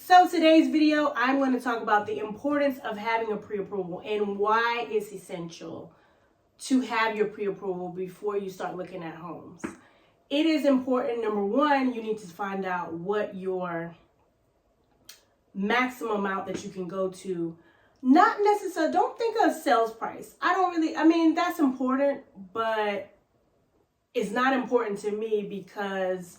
So today's video, I'm going to talk about the importance of having a pre-approval and why it's essential to have your pre-approval before you start looking at homes. It is important. Number one, you need to find out what your maximum amount that you can go to. Not necessarily, don't think of sales price. That's important, but it's not important to me because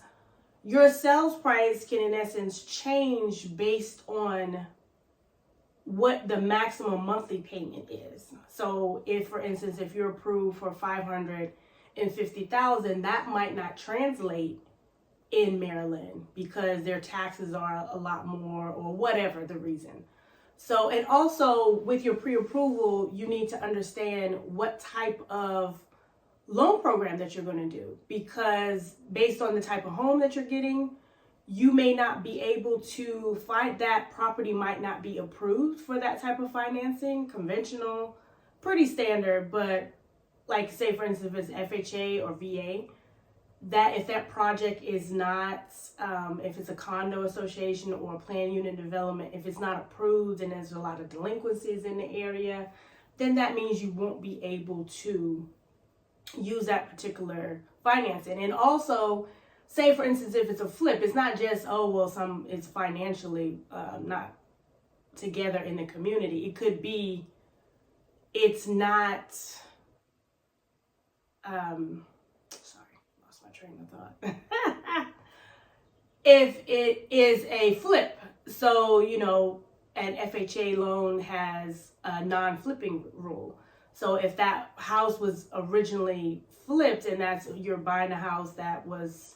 your sales price can, in essence, change based on what the maximum monthly payment is. So if, for instance, if you're approved for $550,000, that might not translate in Maryland because their taxes are a lot more or whatever the reason. So, and also with your pre-approval, you need to understand what type of loan program that you're going to do, because based on the type of home that you're getting, you may not be able to find that property might not be approved for that type of financing. Conventional, pretty standard, but like say for instance, if it's FHA or VA, that if that project is not, if it's a condo association or a planned unit development, if it's not approved and there's a lot of delinquencies in the area, then that means you won't be able to use that particular financing. And also, say for instance, if it's a flip, it's not just, it's financially not together in the community. It could be, it's not, lost my train of thought. If it is a flip, so, an FHA loan has a non-flipping rule. So if that house was originally flipped and you're buying a house that was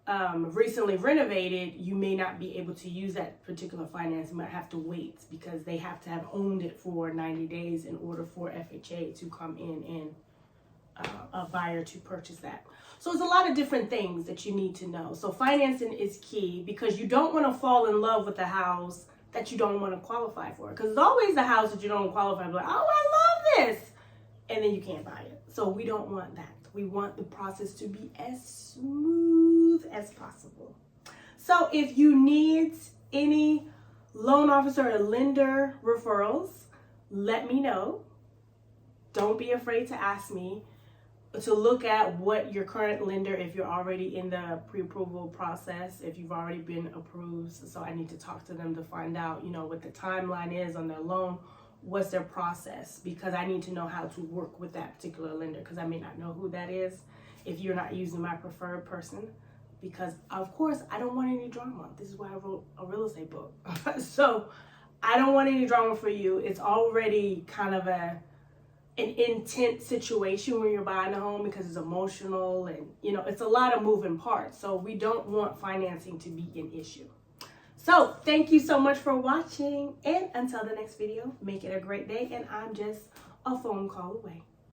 recently renovated, you may not be able to use that particular finance. You might have to wait because they have to have owned it for 90 days in order for FHA to come in and a buyer to purchase that. So it's a lot of different things that you need to know. So financing is key because you don't want to fall in love with a house that you don't want to qualify for. Because there's always a house that you don't qualify for. Like, oh, I love this. And then you can't buy it. So we don't want that. We want the process to be as smooth as possible. So if you need any loan officer or lender referrals, let me know. Don't be afraid to ask me to look at what your current lender, if you're already in the pre-approval process, if you've already been approved. So I need to talk to them to find out, what the timeline is on their loan, what's their process, because I need to know how to work with that particular lender, because I may not know who that is if you're not using my preferred person, because of course I don't want any drama. This is why I wrote a real estate book. So I don't want any drama for you. It's already kind of an intense situation when you're buying a home because it's emotional and it's a lot of moving parts. So we don't want financing to be an issue. So thank you so much for watching, and until the next video, make it a great day, and I'm just a phone call away.